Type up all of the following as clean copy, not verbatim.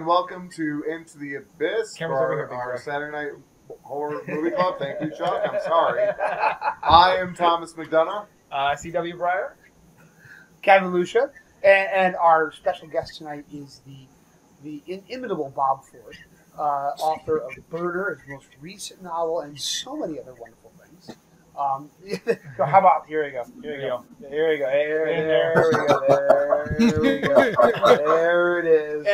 and welcome to Into the Abyss for our Saturday Night Horror Movie Club. Thank you, Chuck. I'm sorry. I am Thomas McDonough. C.W. Breyer. Kevin Lucia. And our special guest tonight is the inimitable Bob Ford, author of Burner, his most recent novel, and so many other wonderful things. How about, here we go. There it is.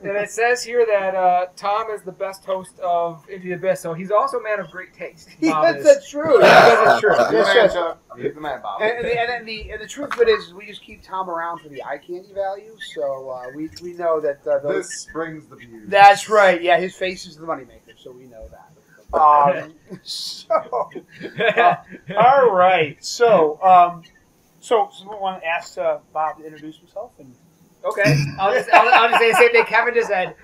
And it says here that Tom is the best host of Into the Abyss, so he's also a man of great taste. Yes, that's true. That's true. He's the man, Bob. And the truth of it is we just keep Tom around for the eye candy value, so we know that this brings the views. That's right. Yeah, his face is the moneymaker, so we know that. All right. So someone want to ask Bob to introduce himself? Okay. I'll just say the same thing Kevin just said.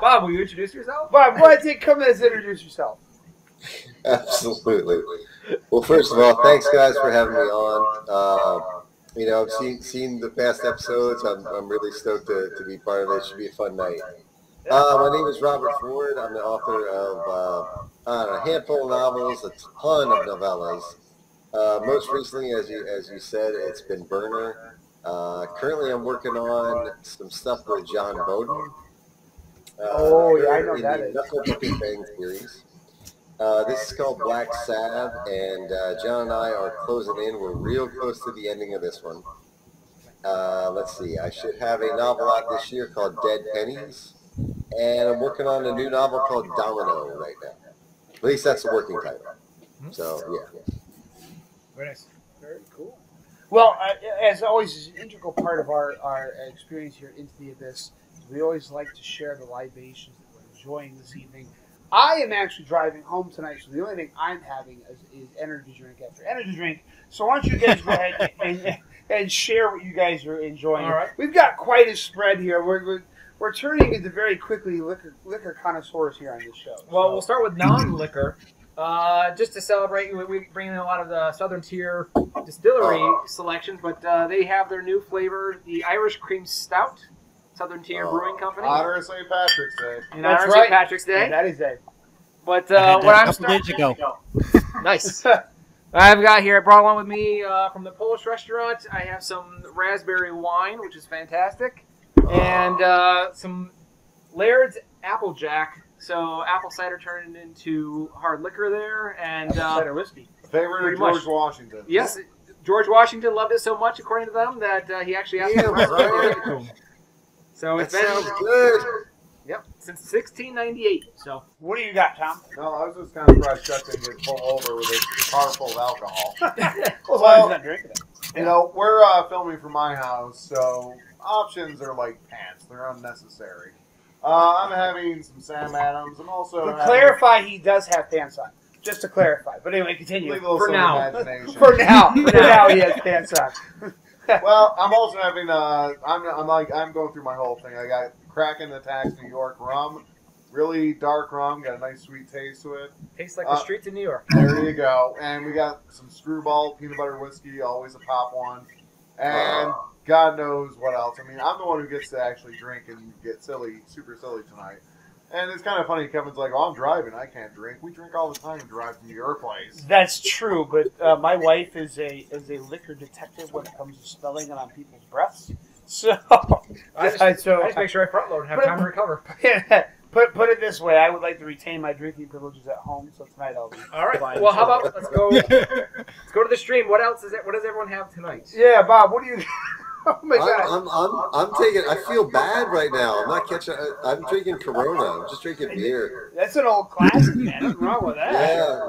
Bob, will you introduce yourself? Bob, why don't you come in and introduce yourself? Absolutely. Well, first of all, thanks guys for having me on. I've seen the past episodes. I'm really stoked to be part of it. It should be a fun night. My name is Robert Ford. I'm the author of a handful of novels, a ton of novellas. Most recently, as you said, it's been Burner. Currently, I'm working on some stuff with John Bowden. I know that is. Knuckle Big Bang series. This is called Black Salve, and John and I are closing in. We're real close to the ending of this one. Let's see. I should have a novel out this year called Dead Pennies. And I'm working on a new novel called Domino right now. At least that's the working title. So, yeah. Very nice. Very cool. Well, as always, is an integral part of our experience here Into the Abyss. We always like to share the libations that we're enjoying this evening. I am actually driving home tonight, so the only thing I'm having is energy drink after energy drink. So why don't you guys go ahead and share what you guys are enjoying. All right. We've got quite a spread here. We're turning into very quickly liquor connoisseurs here on this show. Well, we'll start with non-liquor. Just to celebrate, we bring in a lot of the Southern Tier distillery selections, but they have their new flavor, the Irish Cream Stout, Southern Tier Brewing Company. Honor of St. Patrick's Day. And Honor of St. Patrick's Day. That is it. But what I'm starting to go. Nice. I've got here, I brought along with me from the Polish restaurant, I have some raspberry wine, which is fantastic. And some Laird's Applejack. So apple cider turned into hard liquor there, and cider whiskey. Favorite of George Washington. Yes, George Washington loved it so much, according to them, that he actually asked for the recipe to give it to him. So it's been good. Yep, since 1698. So what do you got, Tom? No, I was just kind of surprised Chuck didn't get pulled over with a car full of alcohol. Well, not drinking it. You know, we're filming from my house, so options are like pants. They're unnecessary. I'm having some Sam Adams. I'm also to clarify, he does have pants on. Just to clarify. But anyway, continue. For now. For now, he has pants on. Well, I'm also having I'm going through my whole thing. I got Kraken Attacks New York rum, really dark rum, got a nice sweet taste to it. Tastes like the streets of New York. There you go. And we got some Screwball peanut butter whiskey, always a pop one, and God knows what else. I mean, I'm the one who gets to actually drink and get silly, super silly tonight. And it's kind of funny. Kevin's like, "Oh, I'm driving. I can't drink." We drink all the time and drive to your place. That's true, but my wife is a liquor detective when it comes to smelling it on people's breaths. So I just make sure I front load and have time to recover. Put it this way: I would like to retain my drinking privileges at home. So tonight I'll be all right. fine. Well, how about let's go to the stream. What else is it? What does everyone have tonight? Yeah, Bob. What do you? Oh my God! I'm taking. I feel bad right now. I'm not catching. I'm drinking Corona. I'm just drinking beer. That's an old classic, man. Nothing wrong with that.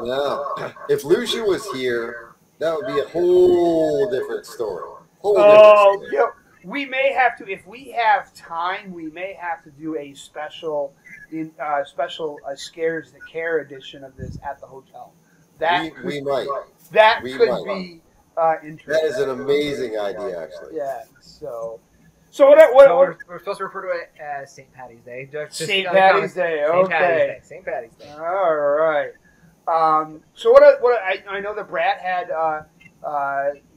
Yeah. If Lucia was here, that would be a whole different story. Yeah. We may have to, if we have time, we may have to do a special Scares the Care edition of this at the hotel. We might. That could be interesting. That is an amazing idea, actually. Yeah. So we're supposed to refer to it as St. Patty's Day. St. Patty's Day. Okay. St. Patty's Day. All right. So what I know that Brad had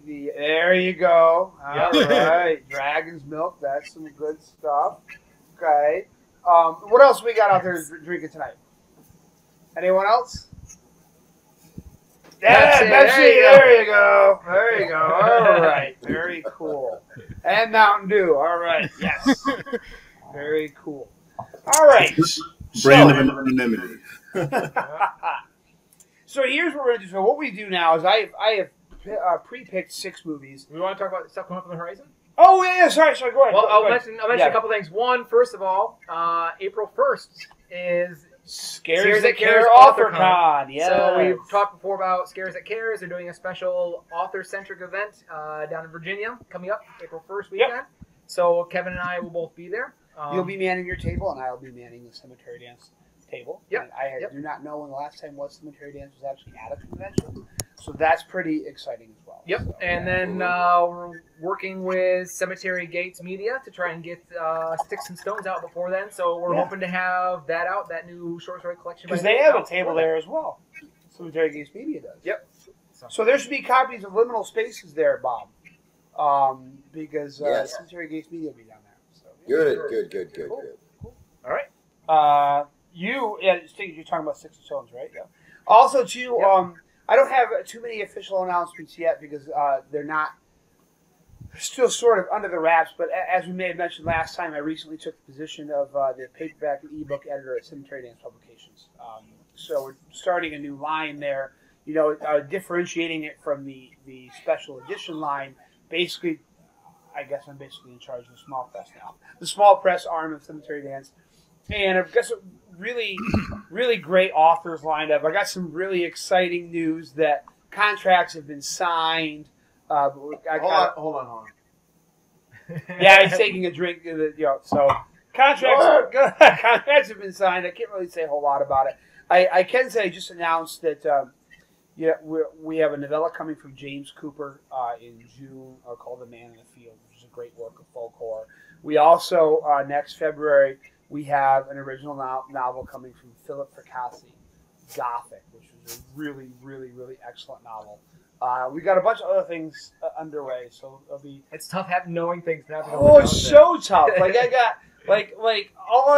there you go. All right. Dragon's milk. That's some good stuff. Okay. What else we got out there drinking tonight? Anyone else? Yeah, Pepsi. There you go. There you go. All right. Very cool. And Mountain Dew. All right. Yes. Very cool. All right. Brand of anonymity. So here's what we're going to do. So what we do now is I have pre-picked 6 movies. We want to talk about stuff coming up on the horizon? Oh, yeah. Sorry. Go ahead. Well, I'll go ahead. mention a couple things. One, first of all, April 1st is Scares That Cares AuthorCon. Yes. So we've talked before about Scares That Cares. They're doing a special author-centric event down in Virginia coming up April 1st weekend. Yep. So Kevin and I will both be there. You'll be manning your table, and I'll be manning the cemetery dance table. Yep. And I do not know when the last time cemetery dance was actually at a convention. So that's pretty exciting as well. Yep. So, and then we're working with Cemetery Gates Media to try and get Sticks and Stones out before then. So we're hoping to have that out, that new short story collection. Because they have a table there as well. Cemetery Gates Media does. Yep. So there should be copies of Liminal Spaces there, Bob. Because Cemetery Gates Media will be down there. So, Good. Cool. All right. You're talking about Sticks and Stones, right? Yeah. Also, too, I don't have too many official announcements yet because they're still sort of under the wraps. But as we may have mentioned last time, I recently took the position of the paperback and ebook editor at Cemetery Dance Publications. So we're starting a new line there, differentiating it from the special edition line. Basically, I guess I'm basically in charge of the small press now. The small press arm of Cemetery Dance. And I've got some really, really great authors lined up. I got some really exciting news that contracts have been signed. Hold on. Yeah, he's taking a drink. So contracts have been signed. I can't really say a whole lot about it. I can say I just announced that we have a novella coming from James Cooper in June called The Man in the Field, which is a great work of folk horror. We also, next February, we have an original novel coming from Philip Fracassi, Gothic, which is a really, really, really excellent novel. We got a bunch of other things underway, so it'll be. It's tough knowing things now. It's so tough. Like I got all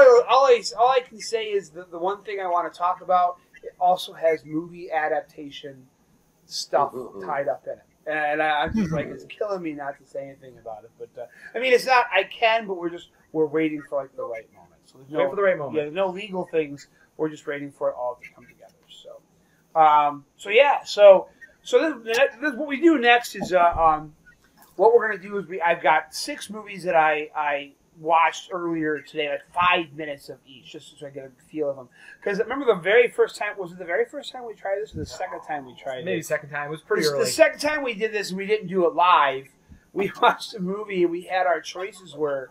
I can say is the one thing I want to talk about. It also has movie adaptation stuff tied up in it, and I'm just like it's killing me not to say anything about it. But I mean, it's not. I can, but we're waiting for the right moment. So wait for the right moment. Yeah, there's no legal things. We're just waiting for it all to come together. So this what we do next is what we're gonna do is I've got 6 movies that I watched earlier today, like 5 minutes of each, just so I get a feel of them. Because remember the very first time, was it the very first time we tried this or the second time we tried it? Maybe second time. It was pretty early. The second time we did this and we didn't do it live, we watched a movie and we had our choices were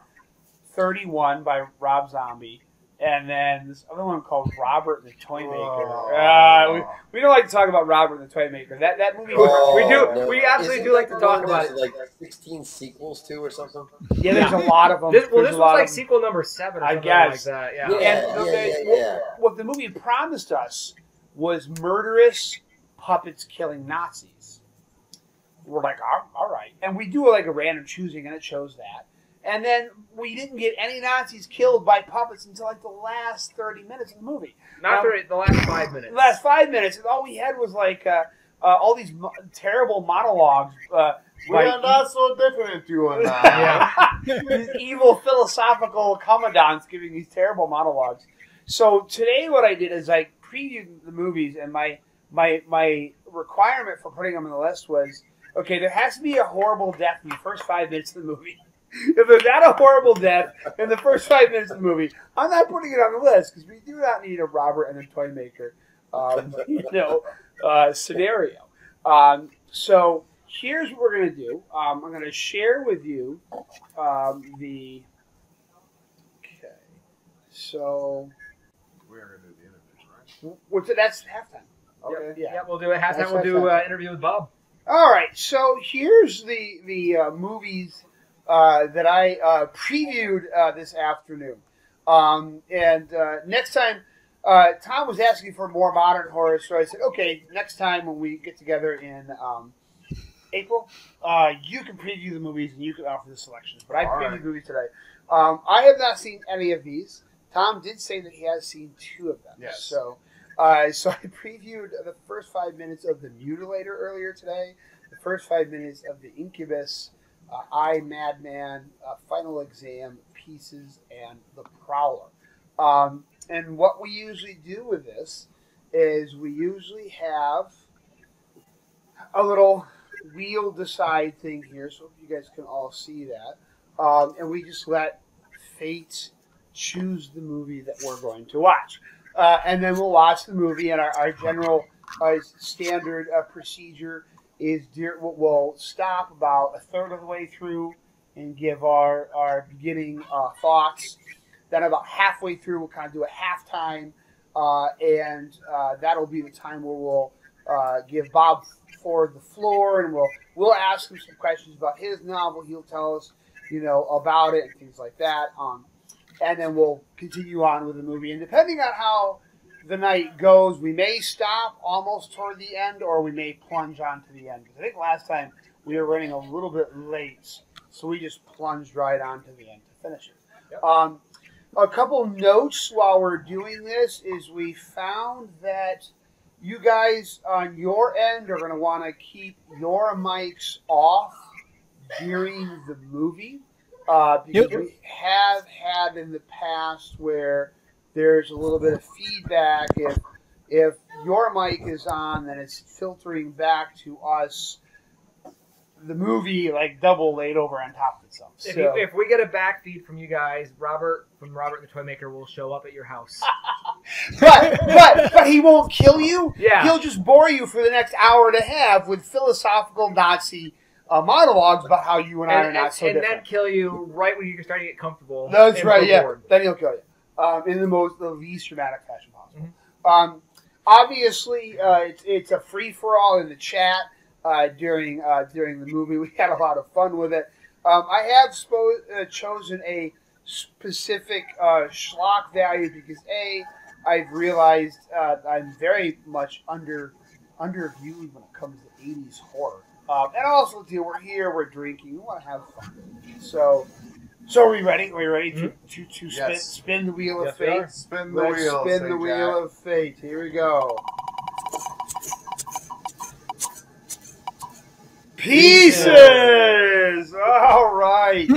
31 by Rob Zombie, and then this other one called Robert and the Toymaker. We don't like to talk about Robert and the Toymaker. That movie. We absolutely do like to talk about it. Like 16 sequels too, or something. Yeah, there's a lot of them. This was like sequel number 7 or something like that. Yeah. What the movie promised us was murderous puppets killing Nazis. We're like, all right, and we do like a random choosing, and it shows that. And then we didn't get any Nazis killed by puppets until like the last 30 minutes of the movie. The last 5 minutes. The last 5 minutes, and all we had was like all these terrible monologues. We are not so different, you and I. These evil philosophical commandants giving these terrible monologues. So today, what I did is I previewed the movies, and my requirement for putting them on the list was, okay, there has to be a horrible death in the first 5 minutes of the movie. If there's not a horrible death in the first 5 minutes of the movie, I'm not putting it on the list because we do not need a Robert and a Toymaker, scenario. So here's what we're going to do. I'm going to share with you the. Okay. So. We're going to do the interviews, right? That's halftime. Okay. Yeah, we'll do it. Halftime, we'll do an interview with Bob. All right. So here's the movies that I previewed this afternoon. And next time, Tom was asking for more modern horror, so I said, okay, next time when we get together in April, you can preview the movies and you can offer the selections. But I All previewed right. movies today. I have not seen any of these. Tom did say that he has seen 2 of them. Yes. So I previewed the first 5 minutes of The Mutilator earlier today, the first 5 minutes of The Incubus, I, Madman, Final Exam, Pieces, and The Prowler. And what we usually do with this is we usually have a little wheel decide thing here, so you guys can all see that. And we just let fate choose the movie that we're going to watch. And then we'll watch the movie, and our general standard procedure is we'll stop about a third of the way through and give our beginning thoughts. Then about halfway through, we'll kind of do a halftime, and that'll be the time where we'll give Bob Ford the floor, and we'll ask him some questions about his novel. He'll tell us, about it and things like that. And then we'll continue on with the movie. And depending on how the night goes, we may stop almost toward the end, or we may plunge on to the end. Because I think last time we were running a little bit late, so we just plunged right on to the end to finish it. Yep. A couple notes while we're doing this is we found that you guys on your end are going to want to keep your mics off during the movie. Because we have had in the past where there's a little bit of feedback. If your mic is on, then it's filtering back to us the movie like double laid over on top of itself. If we get a back feed from you guys, Robert the Toy Maker will show up at your house. but he won't kill you. Yeah. He'll just bore you for the next hour and a half with philosophical Nazi monologues about how you and I are not so different. And then kill you right when you're starting to get comfortable. That's right, yeah. Bored. Then he'll kill you in the least dramatic fashion possible. Mm-hmm. Obviously, it's a free-for-all in the chat during the movie. We had a lot of fun with it. I have chosen a specific schlock value because, A, I've realized I'm very much underviewed when it comes to 80s horror. And also, too, we're here, we're drinking, we want to have fun. So are we ready? Are we ready to spin the wheel of fate? Spin the wheel. Spin the wheel of fate. Here we go. Pieces! All right.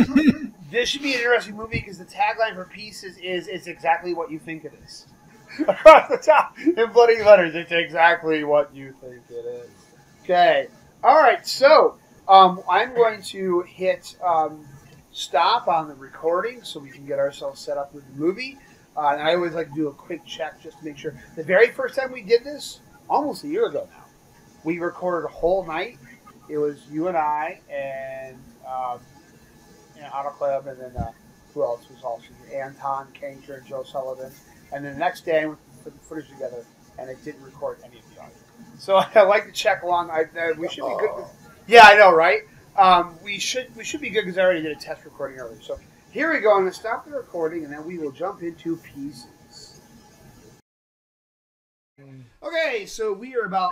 This should be an interesting movie because the tagline for Pieces is "It's exactly what you think it is." Across the top in bloody letters, it's exactly what you think it is. Okay. All right. So I'm going to hit stop on the recording so we can get ourselves set up with the movie. And I always like to do a quick check just to make sure. The very first time we did this, almost a year ago now, we recorded a whole night. It was you and I and Auto Club, and then who else was also here? Anton Kanker and Joe Sullivan. And then the next day, we put the footage together, and it didn't record any of the audio. So I like to check along. We should be good. Yeah, I know, right? We should be good because I already did a test recording earlier. So here we go. I'm going to stop the recording, and then we will jump into Pieces. Okay, so we are about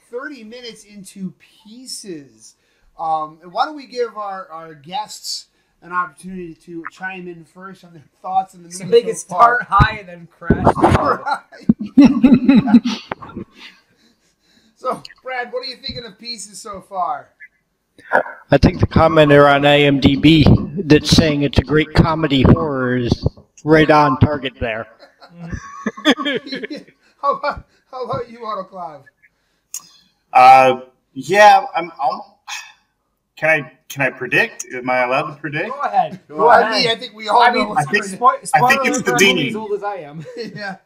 30 minutes into Pieces. Why don't we give our guests an opportunity to chime in first on their thoughts on the movie so they can start high and then crash. So, Brad, what are you thinking of Pieces so far? I think the commenter on IMDb that's saying it's a great comedy horror is right on target there. How about you, Autoclave? Yeah, Can I predict? Am I allowed to predict? Go ahead. I think we all know I think it's the Dean. As old as I am. Yeah.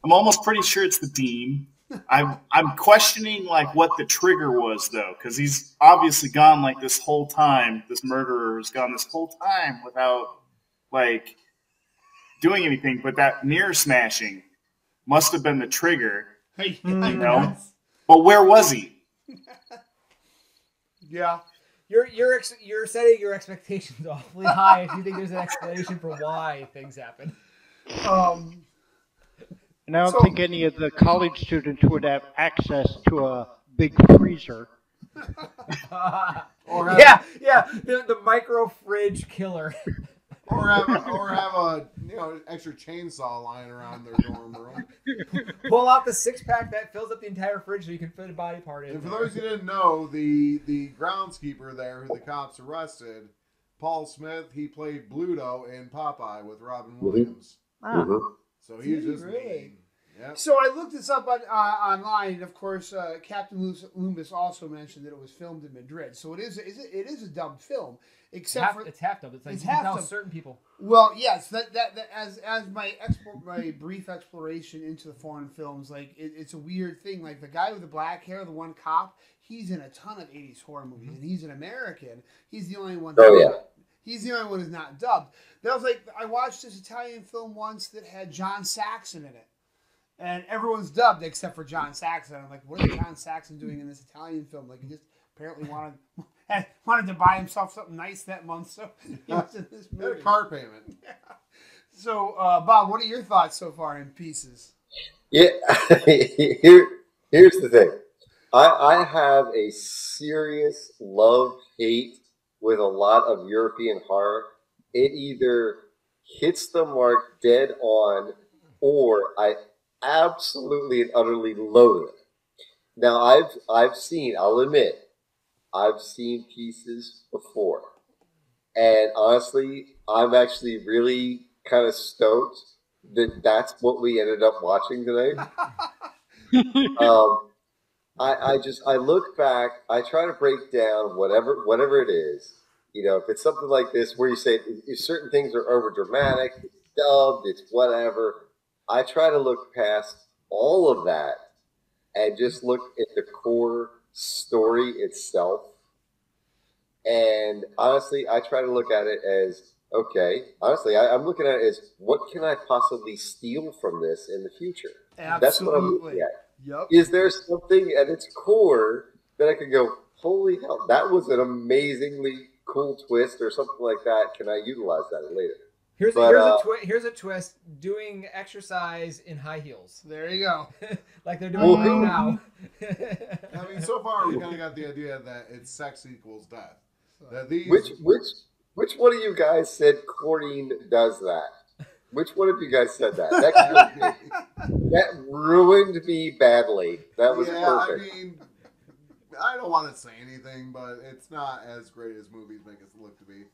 I'm almost pretty sure it's the Dean. I'm questioning like what the trigger was though, because he's obviously gone like this whole time. This murderer has gone this whole time without like doing anything. But that mirror smashing must have been the trigger. Hey, you know. But where was he? Yeah. You're setting your expectations awfully high if you think there's an explanation for why things happen. And I don't think any of the college students would have access to a big freezer. Or have, yeah, the micro fridge killer. or have a extra chainsaw lying around their dorm room. Pull out the 6-pack that fills up the entire fridge so you can fit a body part in. And for there. those who didn't know, the groundskeeper there, who the cops arrested, Paul Smith, he played Bluto in Popeye with Robin Williams. So he's just mean. Yep. So I looked this up online, and of course, Captain Loomis also mentioned that it was filmed in Madrid. So it is a dubbed film, except it's half dubbed. It's like it's you can half tell dubbed. certain people. Well, yes, that as my brief exploration into the foreign films, like it's a weird thing. Like the guy with the black hair, the one cop, he's in a ton of 80s horror movies, and he's an American. He's the only one. He's the only one who's not dubbed. That was like I watched this Italian film once that had John Saxon in it. And everyone's dubbed except for John Saxon. I'm like, what is John Saxon doing in this Italian film? Like, he just apparently wanted to buy himself something nice that month, so he was in this movie. Had a car payment. Yeah. So, Bob, what are your thoughts so far in Pieces? Yeah, here's the thing. I have a serious love-hate with a lot of European horror. It either hits the mark dead on, or I absolutely and utterly loathe it. Now I've seen, I'll admit, I've seen Pieces before, and honestly, I'm actually really kind of stoked that that's what we ended up watching tonight. I look back, I try to break down whatever it is. If it's something like this where you say if certain things are over dramatic, it's dubbed, it's whatever. I try to look past all of that and just look at the core story itself. And honestly, I try to look at it as, okay, honestly, I'm looking at it as, what can I possibly steal from this in the future? Absolutely. That's what I'm looking at. Yep. Is there something at its core that I could go, holy hell, that was an amazingly cool twist or something like that. Can I utilize that later? Here's a twist: doing exercise in high heels. There you go. Like they're doing right now. I mean, so far we kind of got the idea that it's sex equals death. That these Which one of you guys said chlorine does that? Which one of you guys said that? That ruined me badly. That was perfect. I mean, I don't want to say anything, but it's not as great as movies make it look to be.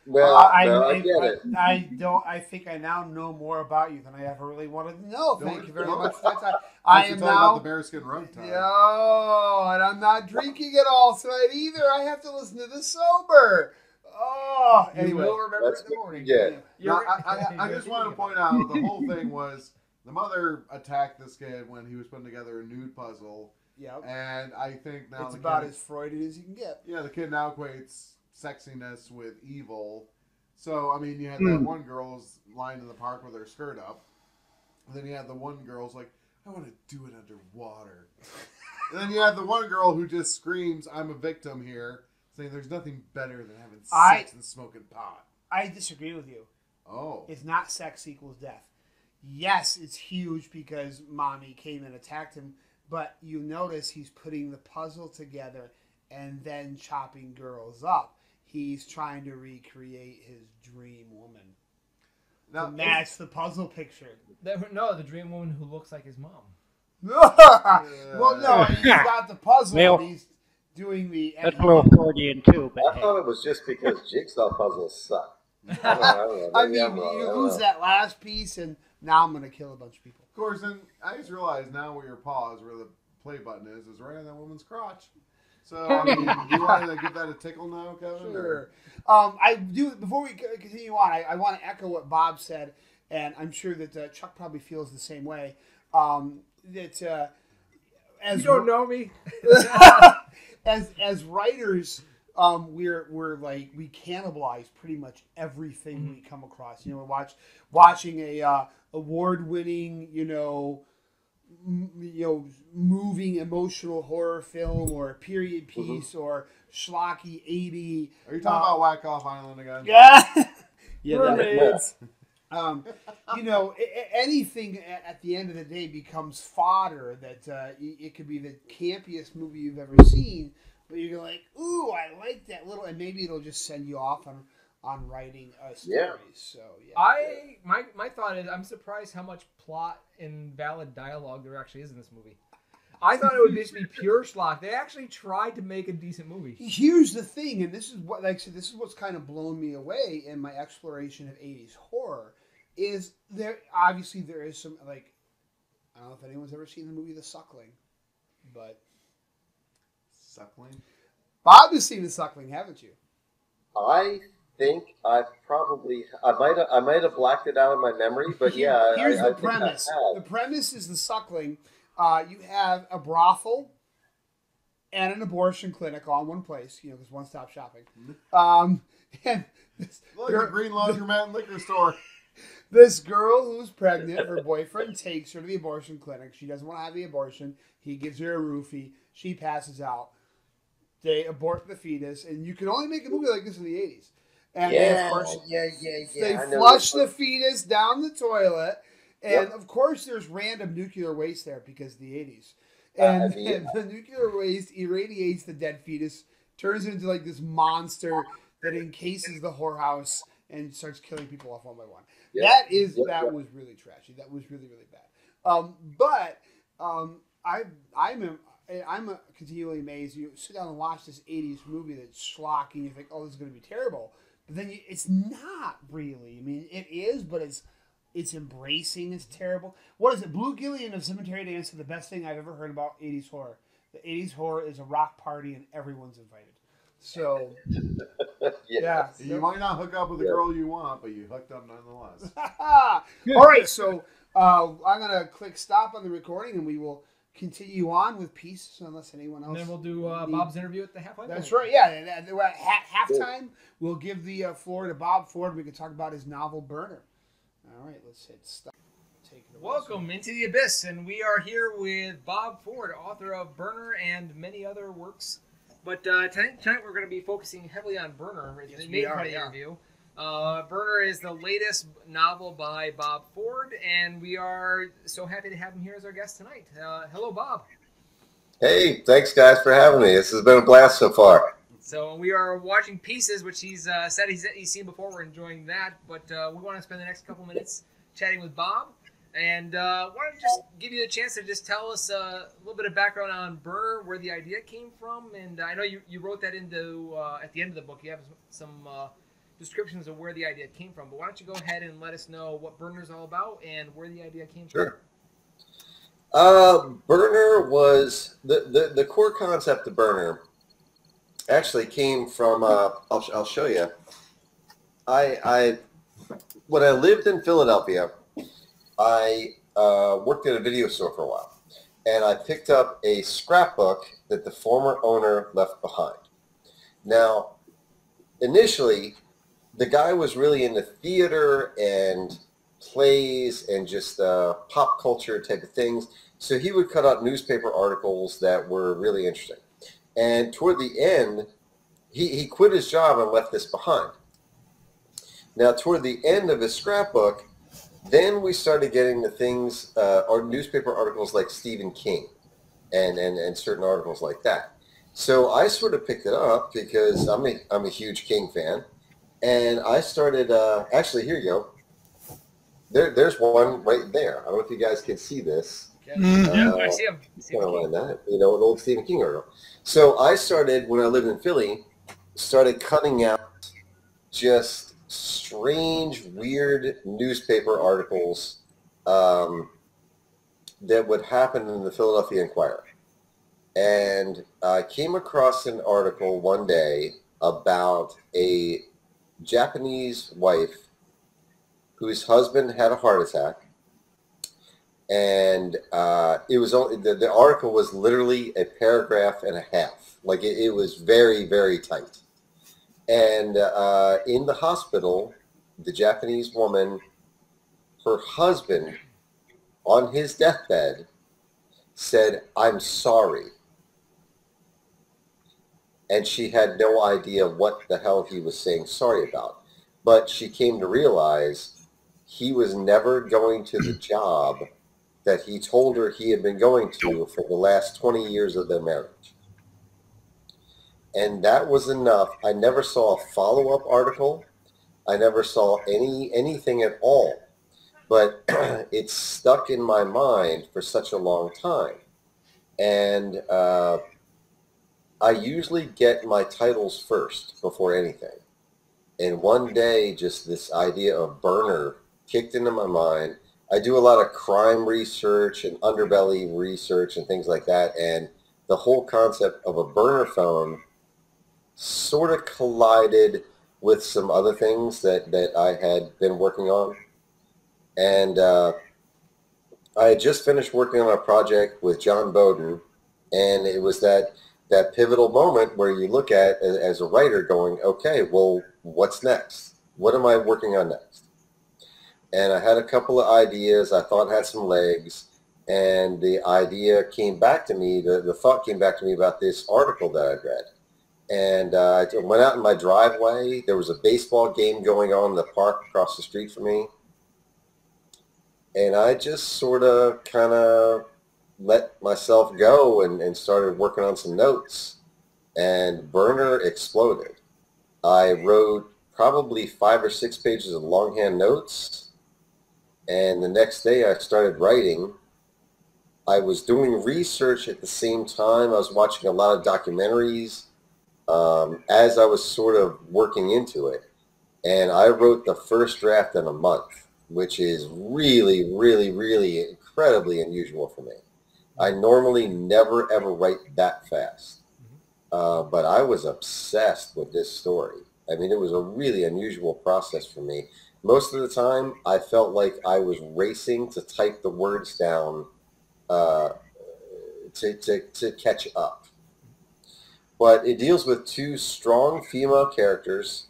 Well, I get it. I think I now know more about you than I ever really wanted to know. Thank you very much for that time. I am now about the bearskin rug time. Yo, and I'm not drinking at all tonight either. I have to listen to this sober. Oh, anyway, we'll remember it in the morning. Yeah. Now, I just want to point out the whole thing was the mother attacked this kid when he was putting together a nude puzzle. Yep. And I think now it's about as Freudian as you can get. Yeah, the kid now equates sexiness with evil. So, I mean, you had that one girl who's lying in the park with her skirt up. And then you had the one girl who's like, I want to do it underwater. And then you had the one girl who just screams, I'm a victim here, saying there's nothing better than having sex and smoking pot. I disagree with you. Oh. It's not sex equals death. Yes, it's huge because mommy came and attacked him, but you notice he's putting the puzzle together and then chopping girls up. He's trying to recreate his dream woman to match the puzzle picture. No, the dream woman who looks like his mom. Well, no, he's got the puzzle. Well, and he's doing the. That's a little Freudian too, but I thought it was just because jigsaw puzzles suck. I mean, you lose that last piece, and now I'm going to kill a bunch of people. Of course, and I just realized now where your paw is, where the play button is right on that woman's crotch. So, I mean, do you want to give that a tickle now, Kevin? Sure. I do. Before we continue on, I want to echo what Bob said, and I'm sure that Chuck probably feels the same way. That as you don't know me, as writers, we're like we cannibalize pretty much everything we come across. You know, we're watching a award-winning, moving emotional horror film or a period piece or schlocky 80. Are you talking about Whack Off Island again? Yeah. mermaids. Anything at the end of the day becomes fodder that it could be the campiest movie you've ever seen, but you're like, ooh, I like that little, and maybe it'll just send you off on writing stories. Yeah. So yeah. My thought is, I'm surprised how much plot and valid dialogue there actually is in this movie. I thought it would just be pure schlock. They actually tried to make a decent movie. Here's the thing, and this is what, like I said, this is what's kind of blown me away in my exploration of 80s horror, is there is some, like, I don't know if anyone's ever seen the movie The Suckling, but Suckling? Bob has seen The Suckling, haven't you? I think I might have blacked it out in my memory, but yeah. Here's I the think I premise. have. The premise is The Suckling. You have a brothel and an abortion clinic all in one place. You know, there's one-stop shopping. And Look, a green laundromat and liquor store. this girl who's pregnant, her boyfriend takes her to the abortion clinic. She doesn't want to have the abortion. He gives her a roofie. She passes out. They abort the fetus, and you can only make a movie like this in the 80s. And Yeah, of course, yeah. they I know flush this. the fetus down the toilet, and Yep. of course, there's random nuclear waste there because of the 80s. And, Yeah. and the nuclear waste irradiates the dead fetus, turns it into like this monster that encases the whorehouse and starts killing people off one by one. Yep. That was really trashy. That was really, really bad. But I'm continually amazed. You sit down and watch this 80s movie that's schlock, and you think, oh, this is going to be terrible. But then it's not really. I mean, it is, but it's embracing its terrible. What is it? Blue Gillian of Cemetery Dance is the best thing I've ever heard about 80s horror. The 80s horror is a rock party, and everyone's invited. So, yeah. You might not hook up with the girl you want, but you hooked up nonetheless. All right, so I'm going to click stop on the recording, and we will continue on with pieces unless anyone else. And then we'll do Bob's interview at the halfway point. That's right. Yeah, at halftime, we'll give the floor to Bob Ford. We can talk about his novel Burner. All right, let's hit stop. Take it away. Welcome into the Abyss, and we are here with Bob Ford, author of Burner and many other works. But tonight we're going to be focusing heavily on Burner, the main part of the interview. Burner is the latest novel by Bob Ford, and we are so happy to have him here as our guest tonight. Hello, Bob. Hey, thanks guys for having me. This has been a blast so far. So we are watching Pieces, which he's said he's seen before. We're enjoying that, but we want to spend the next couple minutes chatting with Bob. And want to just give you the chance to just tell us a little bit of background on Burner, where the idea came from. And I know you wrote that into at the end of the book. You have some descriptions of where the idea came from. But why don't you go ahead and let us know what Burner's all about and where the idea came from? Sure. Burner was the core concept of Burner actually came from I'll show you. When I lived in Philadelphia, I worked at a video store for a while, and I picked up a scrapbook that the former owner left behind. Now, initially, the guy was really into theater and plays and just pop culture type of things, so he would cut out newspaper articles that were really interesting. And toward the end, he quit his job and left this behind. Now, toward the end of his scrapbook, then we started getting the things, or newspaper articles like Stephen King and certain articles like that. So I sort of picked it up because I'm a huge King fan. And I started, actually, here you go. There's one right there. I don't know if you guys can see this. Yeah, I see him. Kind of like that, an old Stephen King article. So I started, when I lived in Philly, started cutting out just strange, weird newspaper articles that would happen in the Philadelphia Inquirer. And I came across an article one day about a Japanese wife whose husband had a heart attack. And it was only, the article was literally a paragraph and a half. Like it was very, very tight. And in the hospital, the Japanese woman, her husband, on his deathbed, said, "I'm sorry." And she had no idea what the hell he was saying sorry about. But she came to realize he was never going to the job that he told her he had been going to for the last 20 years of their marriage. And that was enough. I never saw a follow-up article. I never saw anything at all. But it stuck in my mind for such a long time. And I usually get my titles first before anything. And one day, just this idea of burner kicked into my mind. I do a lot of crime research and underbelly research and things like that. And the whole concept of a burner phone sort of collided with some other things that I had been working on. And I had just finished working on a project with John Bowden, and it was that pivotal moment where you look at as a writer going, okay, well, what's next? What am I working on next? And I had a couple of ideas I thought had some legs, and the idea came back to me, the thought came back to me about this article that I'd read. And I went out in my driveway. There was a baseball game going on in the park across the street from me. And I just sort of kind of let myself go and started working on some notes. And burner exploded. I wrote probably 5 or 6 pages of longhand notes. And the next day I started writing. I was doing research at the same time. I was watching a lot of documentaries as I was sort of working into it. And I wrote the first draft in a month, which is really, really, really incredibly unusual for me. I normally never, ever write that fast. But I was obsessed with this story. I mean, it was a really unusual process for me. Most of the time, I felt like I was racing to type the words down to catch up. But it deals with 2 strong female characters.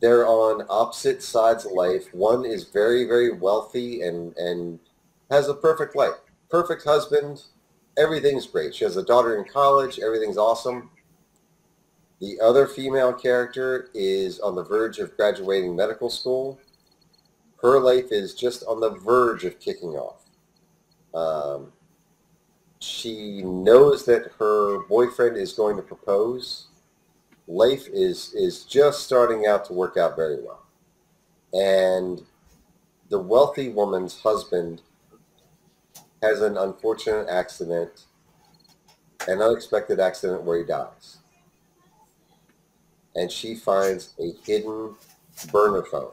They're on opposite sides of life. One is very, very wealthy and has a perfect life. Perfect husband. Everything's great. She has a daughter in college. Everything's awesome. The other female character is on the verge of graduating medical school. Her life is just on the verge of kicking off. She knows that her boyfriend is going to propose. Life is just starting out to work out very well. And the wealthy woman's husband has an unfortunate accident, an unexpected accident where he dies. And she finds a hidden burner phone.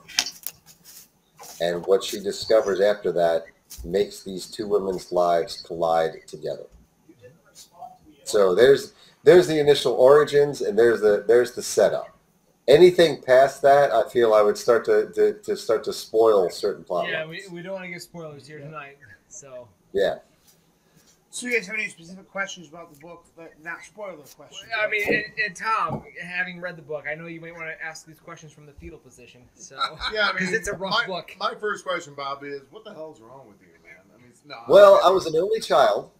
And what she discovers after that makes these 2 women's lives collide together. So there's the initial origins, and there's the setup. Anything past that, I feel I would start to spoil certain plot lines. Yeah, we don't want to give spoilers here tonight. So Yeah. So you guys have any specific questions about the book? Not spoiler questions. I mean, and Tom, having read the book, I know you might want to ask these questions from the fetal position. So Yeah, I because mean, it's a rough book. My first question, Bob, is what the hell's wrong with you, man? I mean, no. Well, I was an only child.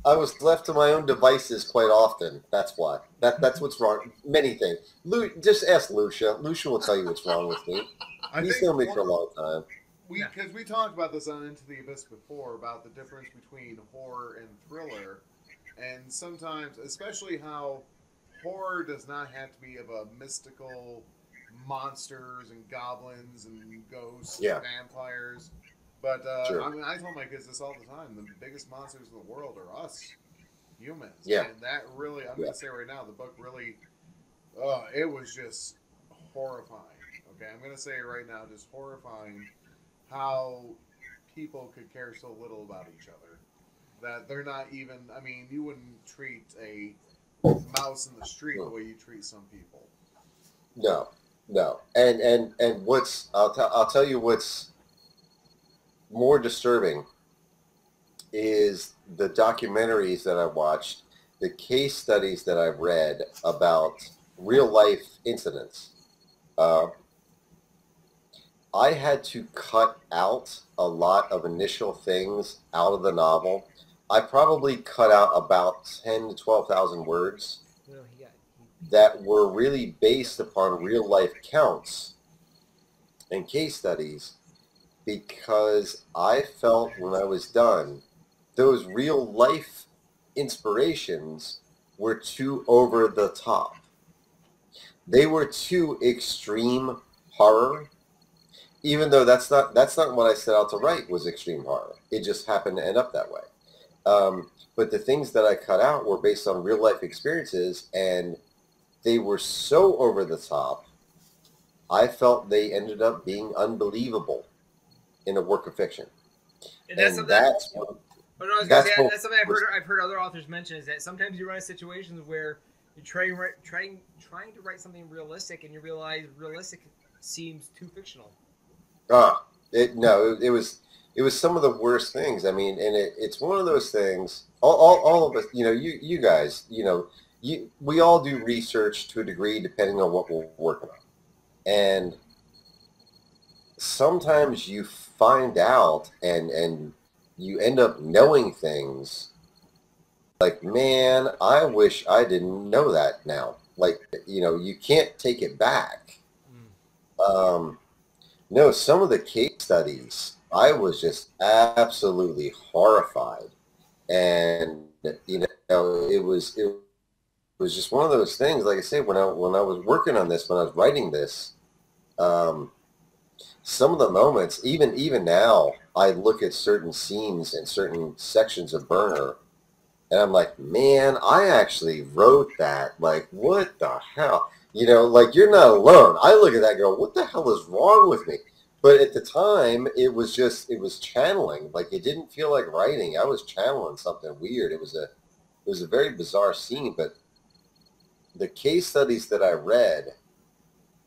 I was left to my own devices quite often. That's why. That's what's wrong. Many things. Just ask Lucia. Lucia will tell you what's wrong with me. He's known me for a long time. Because we talked about this on Into the Abyss before, about the difference between horror and thriller. And sometimes, especially how horror does not have to be of a mystical monsters and goblins and ghosts and vampires. But, Sure. I mean, I tell my kids this all the time. The biggest monsters in the world are us, humans. Yeah. And that really, I'm going to say right now, the book really, it was just horrifying. Okay, I'm going to say it right now, just horrifying how people could care so little about each other. That they're not even, I mean, you wouldn't treat a mouse in the street the way you treat some people. No. And what's, I'll tell you what's more disturbing is the documentaries that I watched, the case studies that I've read about real life incidents. I had to cut out a lot of initial things out of the novel. I probably cut out about 10 to 12,000 words that were really based upon real life counts and case studies, because I felt when I was done, those real life inspirations were too over the top. They were too extreme horror, even though that's not what I set out to write was extreme horror. It just happened to end up that way. But the things that I cut out were based on real life experiences, and they were so over the top, I felt they ended up being unbelievable in a work of fiction. And that's something. That's that's something I've heard other authors mention, is that sometimes you run into situations where you're trying to write something realistic, and you realize realistic seems too fictional. It was some of the worst things. I mean, and it's one of those things. All of us, you guys, we all do research to a degree depending on what we're working on, and sometimes you find out and you end up knowing things like, man, I wish I didn't know that now. Like, you can't take it back. No, some of the case studies, I was just absolutely horrified. And, it was just one of those things, like I say, when I was working on this, when I was writing this, some of the moments, even now, I look at certain scenes and certain sections of Burner, and I'm like, man, I actually wrote that. Like, what the hell? Like, you're not alone. I look at that and go, what the hell is wrong with me? But at the time, it was channeling. Like, it didn't feel like writing. I was channeling something weird. It was a very bizarre scene, but the case studies that I read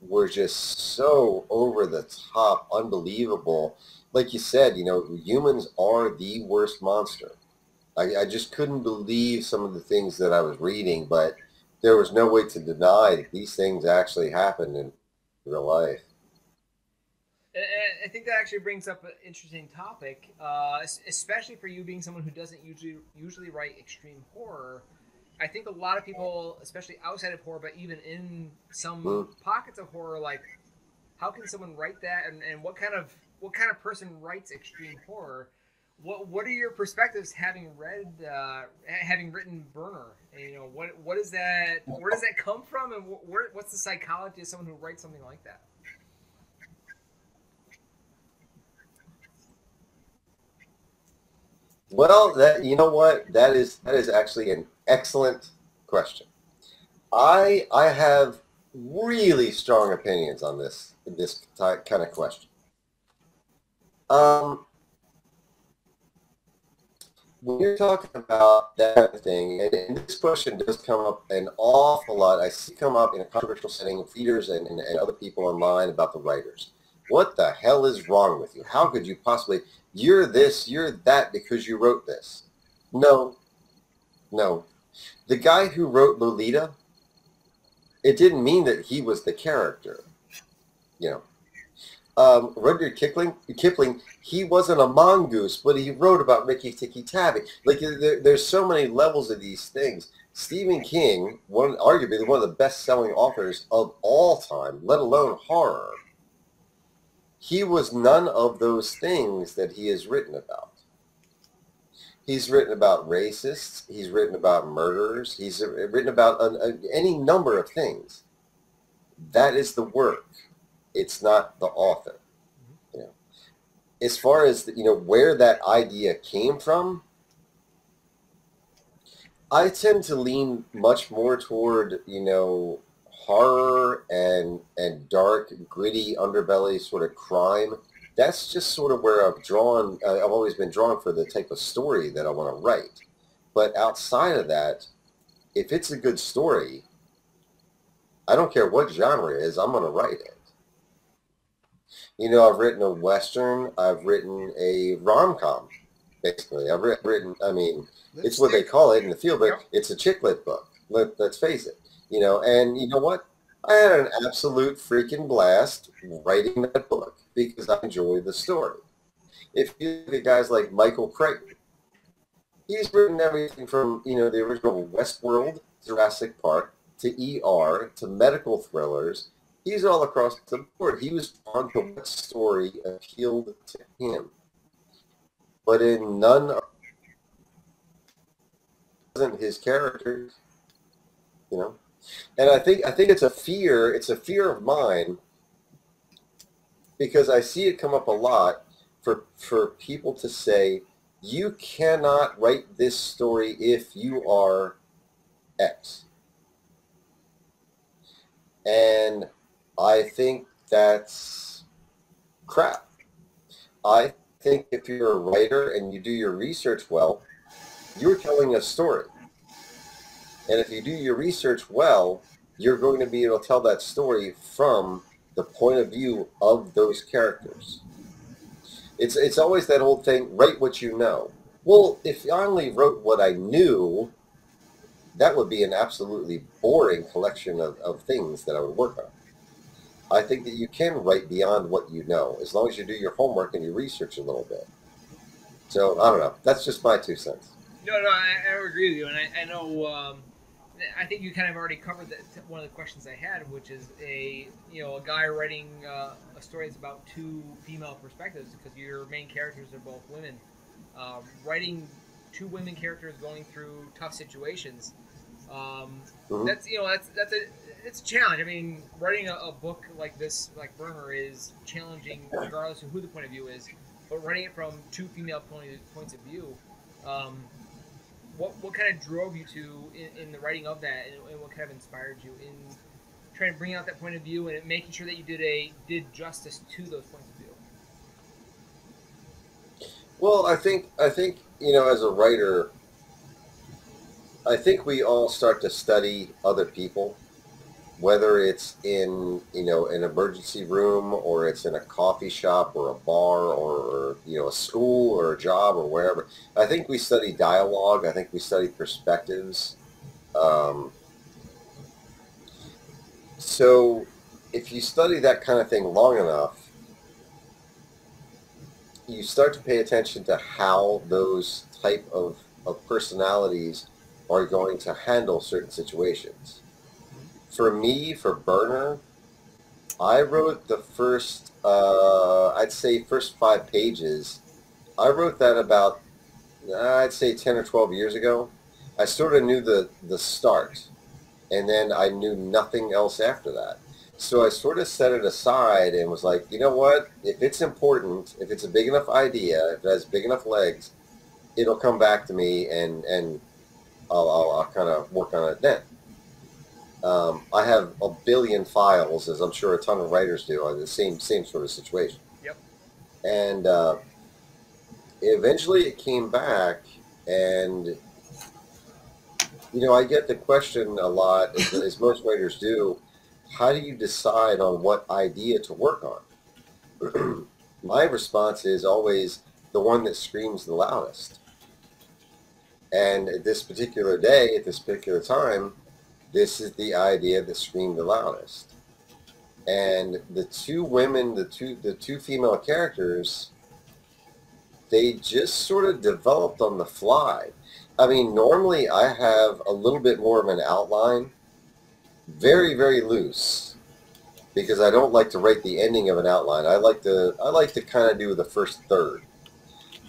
were just so over the top, unbelievable. Like you said, humans are the worst monster. I just couldn't believe some of the things that I was reading, but there was no way to deny that these things actually happened in real life. And I think that actually brings up an interesting topic, especially for you being someone who doesn't usually write extreme horror. I think a lot of people, especially outside of horror, but even in some pockets of horror, like, how can someone write that, and what kind of person writes extreme horror? What are your perspectives having written Burner? And, what is that? Where does that come from, and what's the psychology of someone who writes something like that? Well, that is actually an excellent question. I have really strong opinions on this kind of question. When you're talking about that kind of thing, and this question does come up an awful lot. I see it come up in a controversial setting of readers and other people online about the writers. What the hell is wrong with you? How could you possibly, you're this, you're that because you wrote this? No. The guy who wrote Lolita, it didn't mean that he was the character. Rudyard Kipling, he wasn't a mongoose, but he wrote about Ricky Tikki Tavi. Like, there's so many levels of these things. Stephen King, arguably one of the best-selling authors of all time, let alone horror, he was none of those things that he has written about. He's written about racists. He's written about murderers. He's written about any number of things. That is the work. It's not the author. As far as where that idea came from, I tend to lean much more toward horror and dark, gritty underbelly sort of crime. That's just sort of where I've always been drawn for the type of story that I want to write. But outside of that, if it's a good story, I don't care what genre it is, I'm going to write it. I've written a Western, I've written a rom-com, basically. I've written, it's what they call it in the field, but it's a chick lit book. Let's face it. And you know what? I had an absolute freaking blast writing that book because I enjoy the story. If you look at guys like Michael Crichton, he's written everything from, the original Westworld, Jurassic Park, to ER, to medical thrillers. He's all across the board. He was drawn to what story appealed to him. But in none of wasn't his character, you know. And I think it's a fear. It's a fear of mine because I see it come up a lot for people to say, you cannot write this story if you are X. And I think that's crap. I think if you're a writer and you do your research well, you're telling a story. And if you do your research well, you're going to be able to tell that story from the point of view of those characters. It's always that old thing, write what you know. Well, if I only wrote what I knew, that would be an absolutely boring collection of things that I would work on. I think that you can write beyond what you know, as long as you do your homework and you research a little bit. So, I don't know. That's just my 2 cents. No, I agree with you, and I know. I think you kind of already covered one of the questions I had, which is a guy writing a story that's about 2 female perspectives, because your main characters are both women. Writing 2 women characters going through tough situations. That's it's a challenge. I mean, writing a book like this, like Burner, is challenging regardless of who the point of view is. But writing it from 2 female points of view. What kind of drove you to in the writing of that, and what kind of inspired you in trying to bring out that point of view and making sure that you did justice to those points of view? Well, I think as a writer, I think we all start to study other people, whether it's in an emergency room, or it's in a coffee shop or a bar, or a school or a job or wherever. I think we study dialogue. I think we study perspectives. So if you study that kind of thing long enough, you start to pay attention to how those type of personalities are going to handle certain situations. For me, for Burner, I wrote the first, I'd say first 5 pages. I wrote that about, I'd say 10 or 12 years ago. I sort of knew the start, and then I knew nothing else after that. So I sort of set it aside and was like, you know what? If it's important, if it's a big enough idea, if it has big enough legs, it'll come back to me, and I'll kind of work on it then. I have a billion files, as I'm sure a ton of writers do, on the same sort of situation. Yep. And eventually it came back, and I get the question a lot, as most writers do, how do you decide on what idea to work on? My response is always the one that screams the loudest. And at this particular day, at this particular time, this is the idea that screamed the loudest. And the 2 women, the two female characters, they just sort of developed on the fly. I mean, normally I have a little bit more of an outline, very, very loose, because I don't like to write the ending of an outline. I like to kind of do the first third.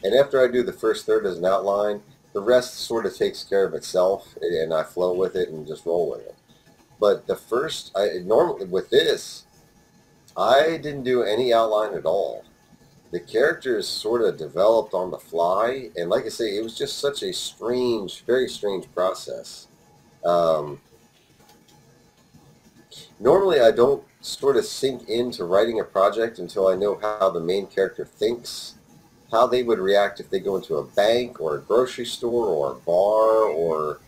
And after I do the first third as an outline, the rest sort of takes care of itself, and I flow with it and just roll with it. But the first, normally with this, I didn't do any outline at all. The characters sort of developed on the fly, and like I say, it was just such a strange, very strange process. Normally, I don't sort of sink into writing a project until I know how the main character thinks, how they would react if they go into a bank or a grocery store or a bar, or,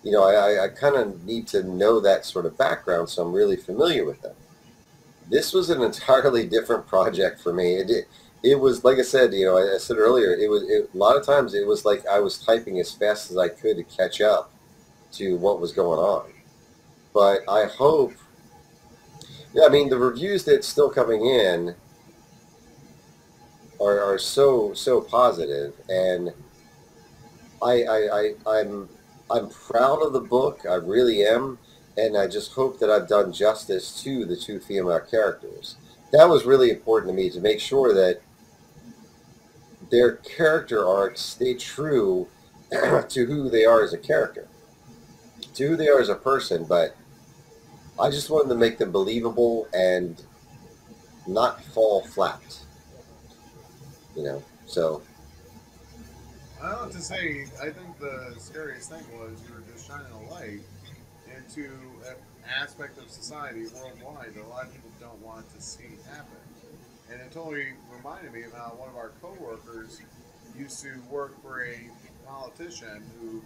I kind of need to know that sort of background, so I'm really familiar with them. This was an entirely different project for me. It was, like I said, I said earlier, a lot of times it was like I was typing as fast as I could to catch up to what was going on. But I hope, I mean, the reviews that's still coming in are so positive, and I'm proud of the book. I really am, and I just hope that I've done justice to the 2 female characters. That was really important to me, to make sure that their character arcs stay true to who they are as a character, to who they are as a person, but I just wanted to make them believable and not fall flat. So. I don't have to say, I think the scariest thing was you were just shining a light into an aspect of society worldwide that a lot of people don't want to see happen. And it totally reminded me of how one of our coworkers used to work for a politician who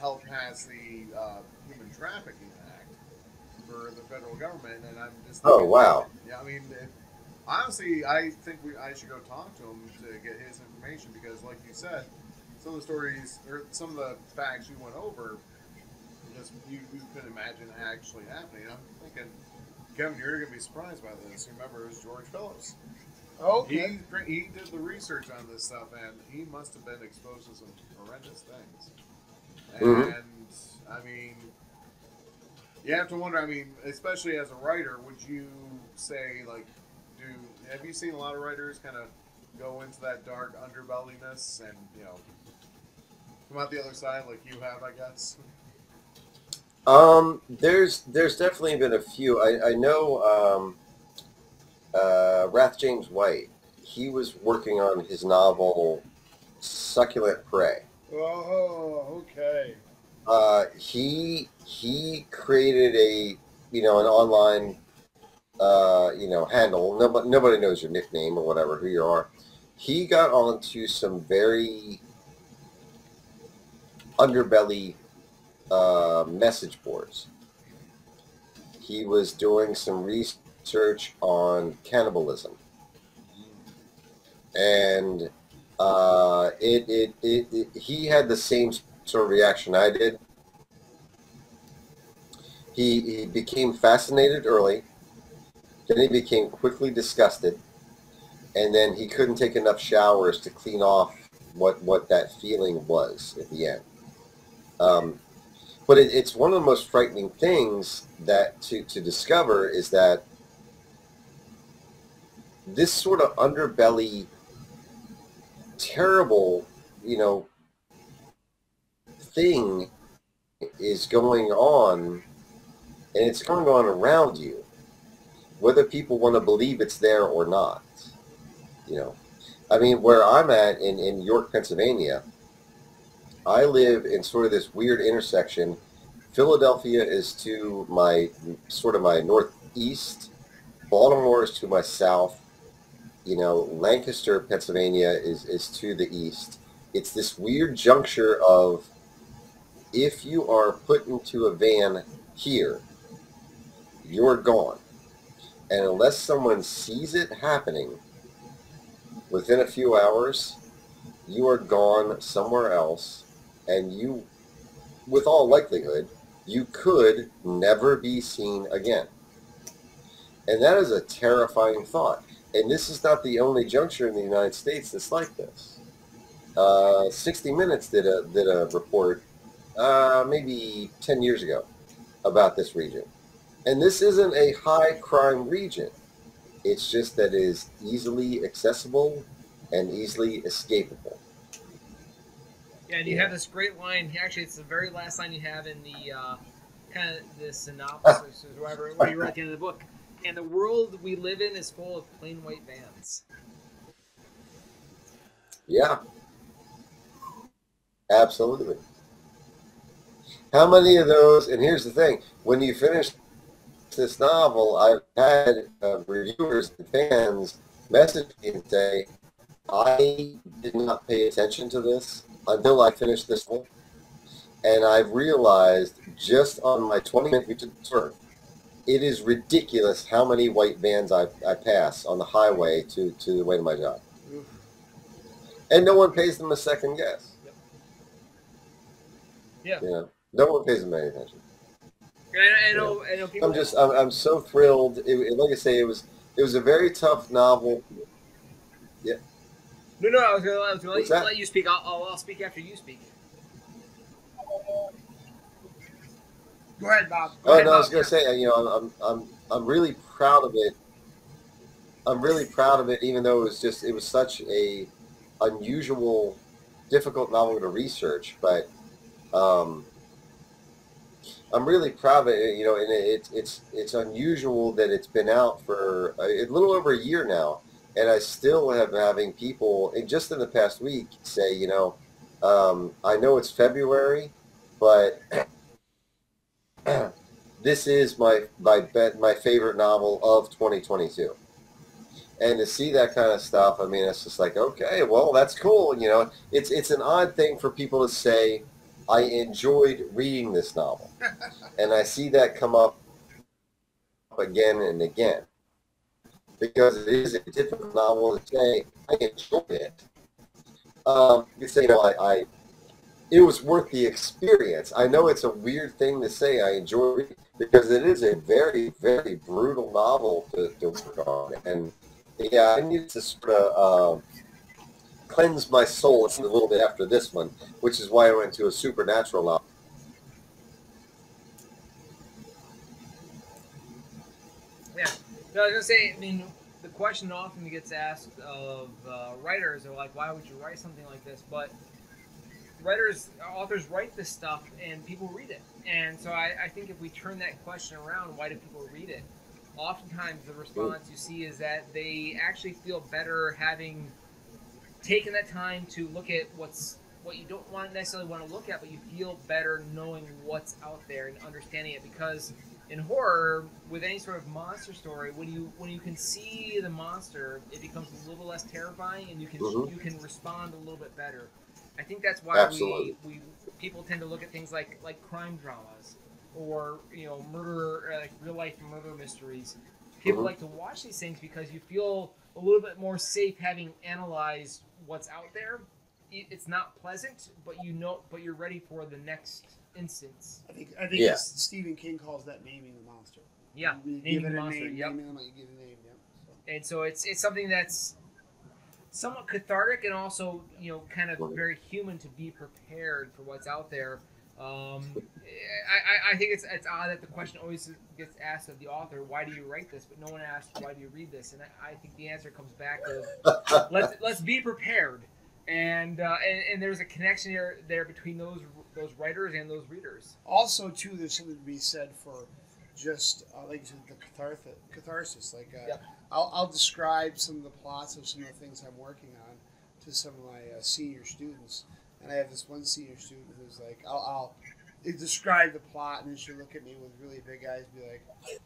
helped pass the Human Trafficking Act for the federal government. And I'm just thinking, Oh, wow. yeah, I mean, honestly, I think I should go talk to him to get his information because, like you said, some of the stories or some of the facts you went over, just you couldn't imagine actually happening. I'm thinking, Kevin, you're gonna be surprised by this. Remember, it was George Phillips. Okay. He did the research on this stuff, and he must have been exposed to some horrendous things. Mhm. And I mean, you have to wonder. I mean, especially as a writer, would you say like, have you seen a lot of writers kind of go into that dark underbellyness and come out the other side like you have, I guess? There's definitely been a few. I know Rath James White. He was working on his novel Succulent Prey. Oh, okay. He created an online handle. Nobody knows your nickname or whatever, who you are. He got onto some very underbelly message boards. He was doing some research on cannibalism, and he had the same sort of reaction I did. He became fascinated early, then he became quickly disgusted, and then he couldn't take enough showers to clean off what that feeling was at the end. But it's one of the most frightening things that to discover is that this sort of underbelly, terrible, thing is going on, and it's going on around you, whether people want to believe it's there or not. I mean, where I'm at in York, Pennsylvania, I live in sort of this weird intersection. Philadelphia is to my northeast. Baltimore is to my south. Lancaster, Pennsylvania is to the east. It's this weird juncture of, if you are put into a van here, you're gone. And unless someone sees it happening within a few hours, you are gone somewhere else, and you, with all likelihood, you could never be seen again. And that is a terrifying thought. And this is not the only juncture in the United States that's like this. 60 Minutes did a report maybe 10 years ago about this region. And this isn't a high crime region. It's just that it is easily accessible and easily escapable. Yeah, and you have this great line. Actually, it's the very last line you have in the kind of the synopsis or whatever what you write at the end of the book. And the world we live in is full of plain white vans. Yeah. Absolutely. How many of those, and here's the thing, when you finish this novel, I've had reviewers and fans message me and say, I did not pay attention to this until I finished this one. And I've realized just on my 20-minute YouTube tour, it is ridiculous how many white vans I pass on the highway to the way to my job. And no one pays them a second guess. Yeah. No one pays them any attention. I know people. I'm so thrilled. Like I say, it was a very tough novel. Yeah. No, I was going to let you speak. I'll speak after you speak. Go ahead, Bob. I was going to say, I'm really proud of it. I'm really proud of it, even though it was such a unusual difficult novel to research, but I'm really proud of it. You know, and it's unusual that it's been out for a little over a year now, and I still have having people, and just in the past week, say, you know, I know it's February, but this is my favorite novel of 2022. And to see that kind of stuff, I mean, it's just like, okay, well, that's cool. You know, it's an odd thing for people to say, I enjoyed reading this novel. And I see that come up again and again because it is a difficult novel to say, I enjoyed it. You say, you know, it was worth the experience. I know it's a weird thing to say, I enjoyed it, because it is a very, very brutal novel to work on. And yeah, I need to sort of cleanse my soul a little bit after this one, which is why I went to a supernatural novel. Yeah. No, I was gonna say. I mean, the question often gets asked of writers are like, "Why would you write something like this?" But authors write this stuff, and people read it. And so I think if we turn that question around, why do people read it? Oftentimes, the response you see is that they actually feel better having taken that time to look at what you don't necessarily want to look at, but you feel better knowing what's out there and understanding it. Because in horror, with any sort of monster story, when you can see the monster, it becomes a little less terrifying, and you can respond a little bit better. I think that's why we people tend to look at things like crime dramas, or murder, like real life murder mysteries. People like to watch these things because you feel a little bit more safe having analyzed what's out there. It's not pleasant, but you're ready for the next instance. I think Stephen King calls that naming the monster. Yeah, naming the monster. Yep. Naming them, you give a name. Yep. So. And so it's something that's somewhat cathartic, and also kind of very human to be prepared for what's out there. I think it's odd that the question always gets asked of the author, why do you write this? But no one asks, why do you read this? And I think the answer comes back of let's be prepared. And there's a connection there between those writers and those readers. Also, too, there's something to be said for just like you said, the catharsis. Like I'll describe some of the plots of some of the things I'm working on to some of my senior students, and I have this one senior student who's like, I'll describe the plot, and then she'll look at me with really big eyes, and be like,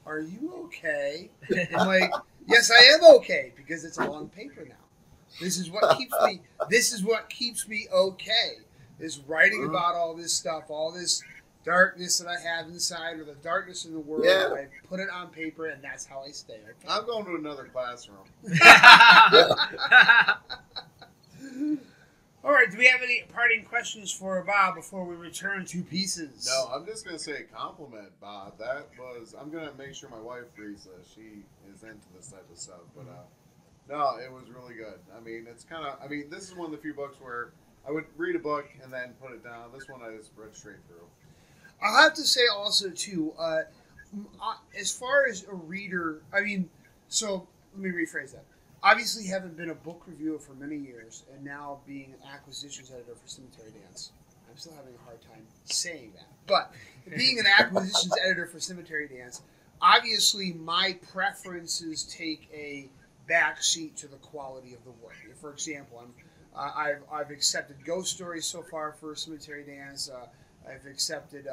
"Are you okay?" I'm like, "Yes, I am okay, because it's all on paper now. This is what keeps me. This is what keeps me okay. Is writing about all this stuff, all this darkness that I have inside, or the darkness in the world. Yeah. I put it on paper, and that's how I stay. Okay? I'm going to another classroom. All right. Do we have any parting questions for Bob before we return to pieces? No, I'm just going to say a compliment, Bob. I'm going to make sure my wife reads this. She is into this type of stuff, but no, it was really good. I mean, this is one of the few books where I would read a book and then put it down. This one I just read straight through. I'll have to say also, too, as far as a reader, so let me rephrase that. Obviously, haven't been a book reviewer for many years, and now being an acquisitions editor for Cemetery Dance. I'm still having a hard time saying that. But being an acquisitions editor for Cemetery Dance, obviously my preferences take a backseat to the quality of the work. For example, I've accepted ghost stories so far for Cemetery Dance. I've accepted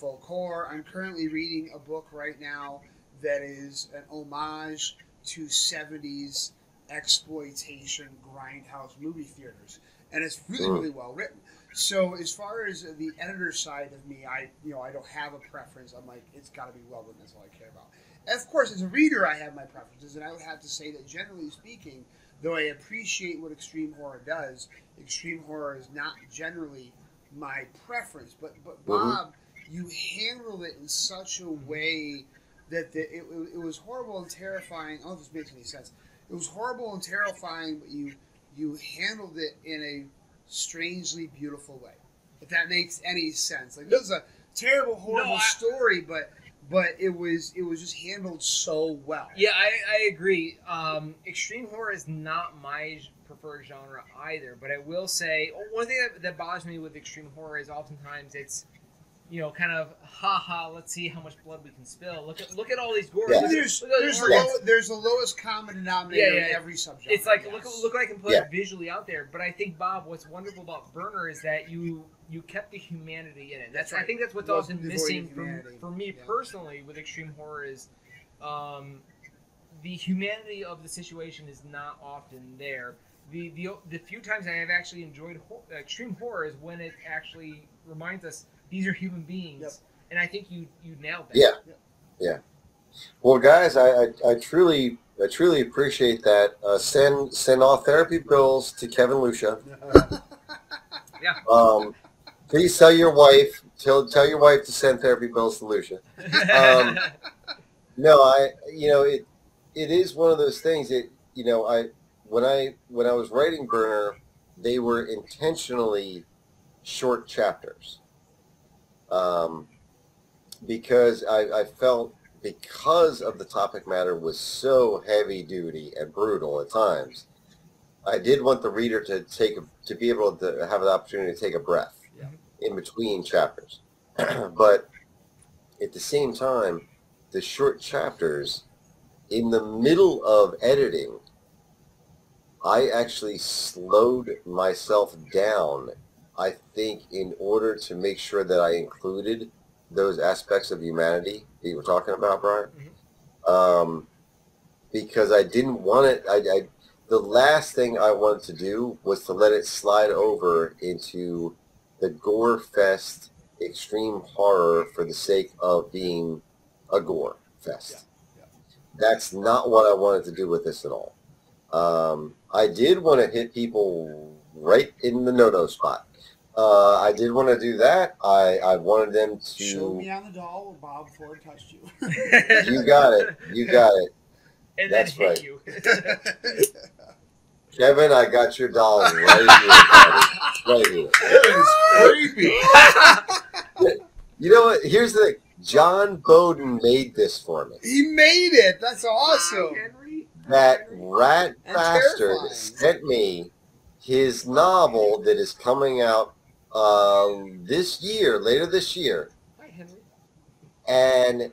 folk horror. I'm currently reading a book right now that is an homage to 70s exploitation grindhouse movie theaters, and it's really, really well written. So as far as the editor side of me, I don't have a preference. I'm like, it's got to be well written. That's all I care about. And of course, as a reader, I have my preferences, and I would have to say that generally speaking, though I appreciate what extreme horror does, extreme horror is not generally my preference. But Bob, you handled it in such a way that it was horrible and terrifying. I don't know if this makes any sense. It was horrible and terrifying, but you handled it in a strangely beautiful way. If that makes any sense. Like, this is a terrible, horrible story, but it was just handled so well. Yeah, I agree. Extreme horror is not my preferred genre either. But I will say one thing that bothers me with extreme horror is oftentimes it's, kind of let's see how much blood we can spill. Look at all these gore. Yeah. There's the lowest common denominator in every subject. It's like look what I can put visually out there. But I think, Bob, what's wonderful about Burner is that you kept the humanity in it. That's right. I think that's what's often missing for me personally with extreme horror is the humanity of the situation is not often there. The few times I have actually enjoyed extreme horror is when it actually reminds us these are human beings, and I think you nailed that. Yeah. Well, guys, I truly appreciate that. Send all therapy bills to Kevin Lucia. Yeah. Please tell your wife. Tell your wife to send therapy bills to Lucia. No, it is one of those things that when I was writing Burner, they were intentionally short chapters. Because I felt because of the topic matter was so heavy duty and brutal at times, I did want the reader to be able to have the opportunity to take a breath in between chapters. But at the same time, the short chapters, in the middle of editing, I actually slowed myself down, I think, in order to make sure that I included those aspects of humanity that you were talking about, Brian. Mm-hmm. Because I didn't want it. The last thing I wanted to do was to let it slide over into the gore fest extreme horror for the sake of being a gore fest. That's not what I wanted to do with this at all. I did want to hit people right in the no-no spot. I did want to do that. I wanted them to... Show me on the doll where Bob Ford touched you. You got it. And that's then right. hit you. Kevin, I got your doll right here, buddy. Right here. It is creepy. You know what? Here's the thing. John Bowden made this for me. He made it. That's awesome. Hi, Henry. That rat And bastard terrifying. sent me his novel that is coming out later this year. Hi, Henry. And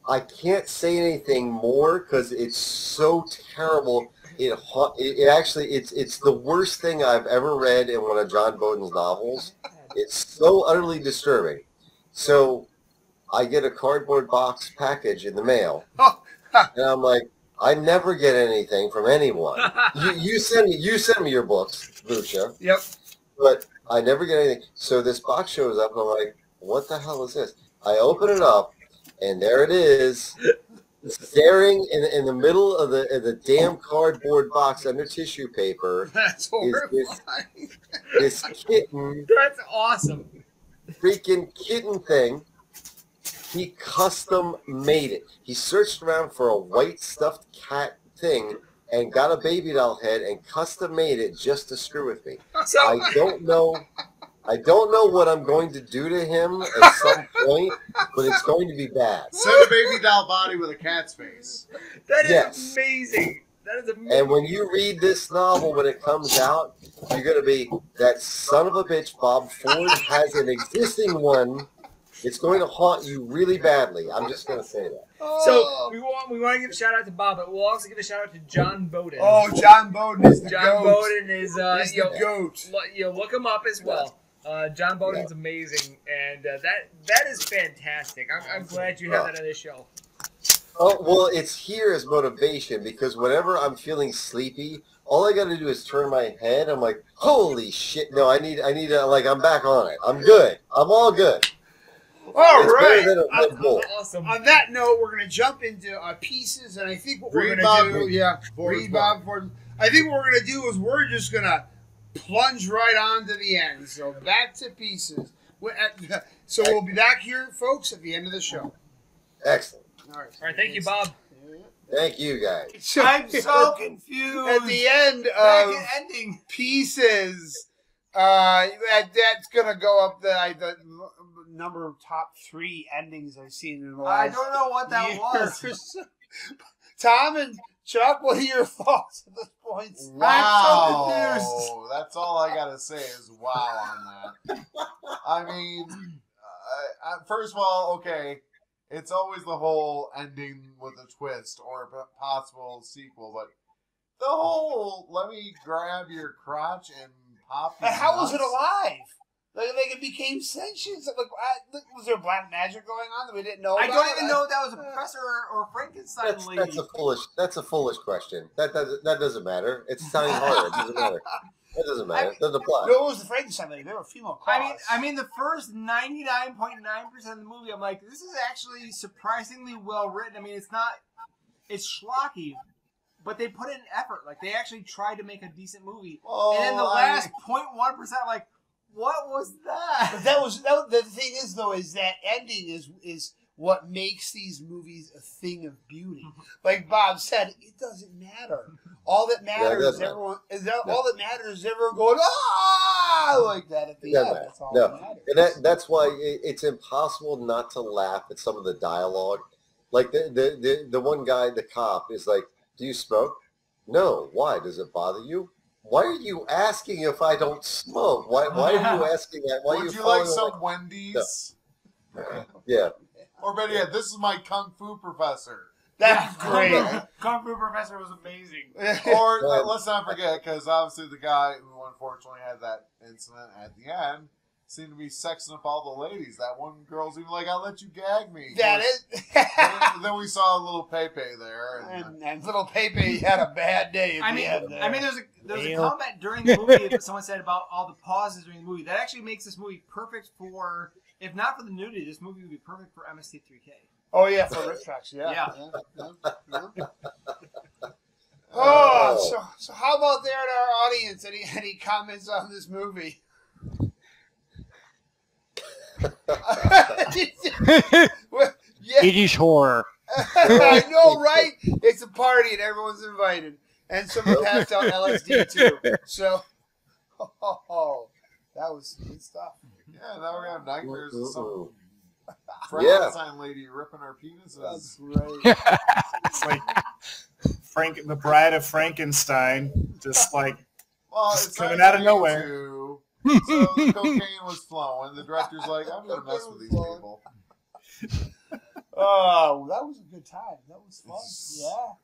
I can't say anything more because it's so terrible. It actually it's the worst thing I've ever read in one of John Bowden's novels. It's so utterly disturbing. So I get a cardboard box package in the mail, and I'm like, I never get anything from anyone. You send me your books, Lucia. Yep. But I never get anything. So this box shows up, and I'm like, what the hell is this? I open it up, and there it is, staring in the middle of the damn cardboard box under tissue paper. That's horrifying. This kitten. That's awesome. Freaking kitten thing. He custom made it. He searched around for a white stuffed cat thing and got a baby doll head and custom made it just to screw with me. So I don't know what I'm going to do to him at some point, but it's going to be bad. Send a baby doll body with a cat's face. that is Yes. amazing. That is amazing. And when you read this novel when it comes out, you're going to be, that son of a bitch, Bob Ford has an existing one. It's going to haunt you really badly. I'm just going to say that. So we want to give a shout out to Bob, but we'll also give a shout out to John Bowden. Oh, John Bowden is the John goat. Bowden is He's the goat. Look him up as well. John Bowden's amazing, and that is fantastic. I'm glad you have that on this show. Oh, well, it's here as motivation because whenever I'm feeling sleepy, all I got to do is turn my head. I'm like, holy shit! No, I need to, like, I'm back on it. I'm good. I'm all good. All It's right. better than a Red Bull. Awesome. On that note, we're going to jump into pieces, and I think what we're Read going to Bob do, read Bob Ford. I think what we're going to do is we're just going to plunge right on to the end. So back to pieces. So we'll be back here, folks, at the end of the show. Excellent. All right, thank you, Bob. Thank you, guys. I'm so confused. At the end of ending. pieces, that's going to go up the number of top 3 endings I've seen in the last I don't know what that was. Tom and Chuck, what are your thoughts at this point? Wow. I'm so confused. That's all I got to say is wow on that. I mean, first of all, okay, it's always the whole ending with a twist or a possible sequel, but the whole let me grab your crotch and pop you. And how was it nuts. alive? Like it became sentient. Like, was there black magic going on that we didn't know I about? don't even know if that was a professor or Frankenstein lady. That's a foolish question. That doesn't matter. It's Italian horror. It doesn't matter. It doesn't matter. It doesn't apply. No, it was the Frankenstein lady. They were female claws. I mean, the first 99.9% of the movie, I'm like, this is actually surprisingly well written. I mean, it's schlocky, but they put in effort. Like, they actually tried to make a decent movie. Oh, and then the last 0.1%, like, what was that? But that the thing is though is that ending is what makes these movies a thing of beauty. Like Bob said, it doesn't matter. All that matters is everyone. All that matters is everyone going like that at the end. That's all that matters. And that's why it's impossible not to laugh at some of the dialogue. Like the one guy, the cop, is like, "Do you smoke?" No. Why? Does it bother you? Why are you asking if I don't smoke? Why are you asking that? Why Would you like some Wendy's? Yeah. Or better yet, this is my Kung Fu professor. That's great. Kung Fu Professor was amazing. Or let's not forget, because obviously the guy who unfortunately had that incident at the end seemed to be sexing up all the ladies. That one girl's even like, "I'll let you gag me." That is. Then we saw a little Pepe there, and little Pepe had a bad day. I mean, there's a comment during the movie that someone said about all the pauses during the movie that actually makes this movie perfect for, if not for the nudity, this movie would be perfect for MST3K. Oh yeah, for Rip Tracks, yeah. So how about there in our audience? Any comments on this movie? It is horror. I know, right? It's a party and everyone's invited, and someone passed out LSD too. So, that was good stuff. Yeah, now we're gonna have nightmares of some Frankenstein lady ripping our penises. That's right. It's like the Bride of Frankenstein, just like it's coming out of nowhere. So the cocaine was flowing. The director's like, "I'm gonna mess with these people." Oh, that was a good time. That was fun. Yeah.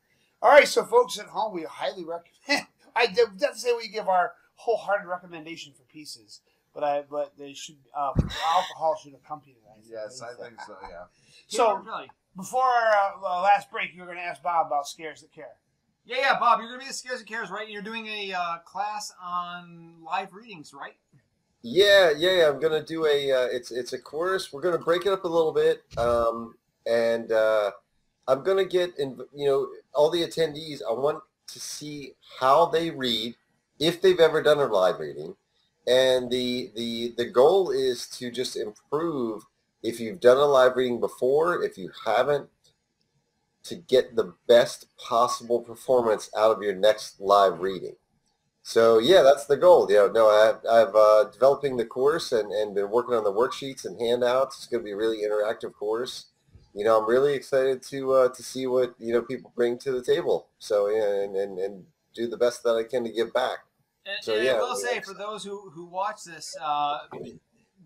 All right, so folks at home, we highly recommend. I definitely say we give our wholehearted recommendation for pieces, but they should alcohol should accompany that. Yes, I think so. Yeah. So before our last break, you were going to ask Bob about Scares That Care. Yeah, Bob, you're going to be the Scares That Cares, right? And you're doing a class on live readings, right? Yeah. I'm gonna do it's a course. We're gonna break it up a little bit, and I'm gonna get all the attendees. I want to see how they read, if they've ever done a live reading, and the goal is to just improve. If you've done a live reading before, if you haven't, to get the best possible performance out of your next live reading. So yeah, that's the goal. I've developing the course and been working on the worksheets and handouts. It's going to be a really interactive course. I'm really excited to see what people bring to the table. So and do the best that I can to give back. And I will say for those who watch this,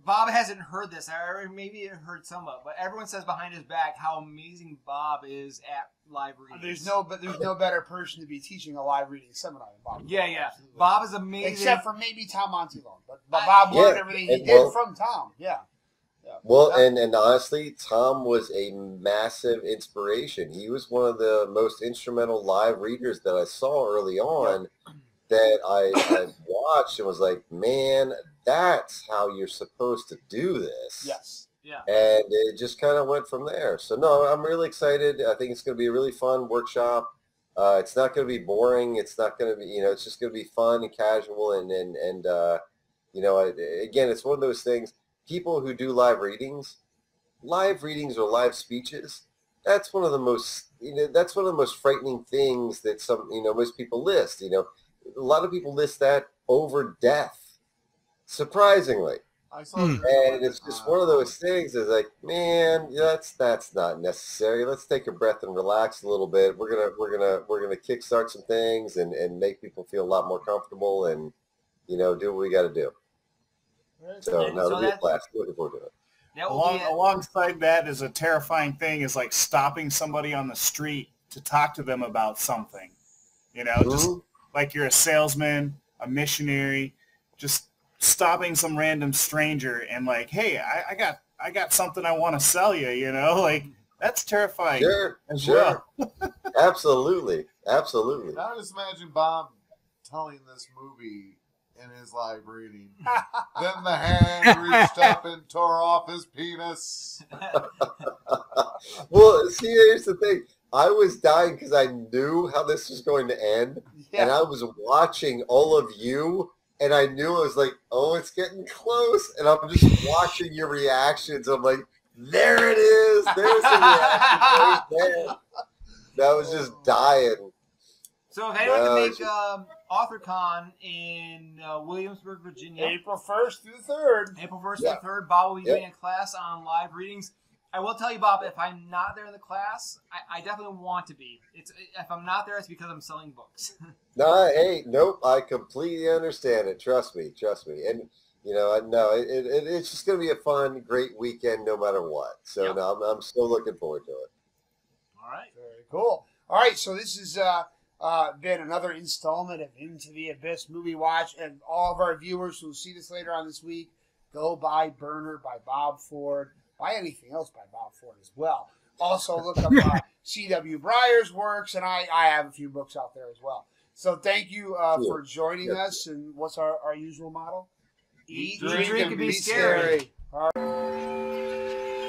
Bob hasn't heard this. I maybe heard some of it, but everyone says behind his back how amazing Bob is at live readings. There's no better person to be teaching a live reading seminar than Bob. Yeah. Absolutely. Bob is amazing. Except for maybe Tom Montilone. But Bob learned everything he did from Tom. Yeah. Well, and honestly, Tom was a massive inspiration. He was one of the most instrumental live readers that I saw early on that I watched and was like, man, that's how you're supposed to do this. Yes. Yeah. And it just kind of went from there. So, no, I'm really excited. I think it's going to be a really fun workshop. It's not going to be boring. It's not going to be, it's just going to be fun and casual. And again, it's one of those things. People who do live readings or live speeches, that's one of the most frightening things that most people list. A lot of people list that over death, surprisingly. I saw And it's just one of those things. Is like, man, that's not necessary. Let's take a breath and relax a little bit. We're gonna kickstart some things and make people feel a lot more comfortable and do what we got to do. So it'll be a blast. Looking forward to it. Alongside that is a terrifying thing is like stopping somebody on the street to talk to them about something. Just like you're a salesman, a missionary, just stopping some random stranger and like, hey, I got something I want to sell you, like that's terrifying. Sure. Well. Absolutely. Absolutely. Now just imagine Bob telling this movie in his live reading. Then the hand reached up and tore off his penis. Well, see, here's the thing. I was dying because I knew how this was going to end, and I was watching all of you, and I knew I was like, oh, it's getting close, and I'm just watching your reactions. I'm like, there it is. There's the reaction right there. That was just dying. So if anyone can make AuthorCon in Williamsburg, Virginia, April 1st through the 3rd. April 1st through the 3rd, Bob will be doing a class on live readings. I will tell you, Bob, if I'm not there in the class, I definitely want to be. If I'm not there, it's because I'm selling books. Nope. I completely understand it. Trust me. And it's just going to be a fun, great weekend, no matter what. So I'm still looking forward to it. All right, very cool. All right, so this is been another installment of Into the Abyss Movie Watch, and all of our viewers who will see this later on this week, go buy Burner by Bob Ford. Buy anything else by Bob Ford as well. Also, look up C.W. Breyer's works, and I have a few books out there as well. So thank you for joining us. And what's our usual model? Eat, drink, and be scary. All right.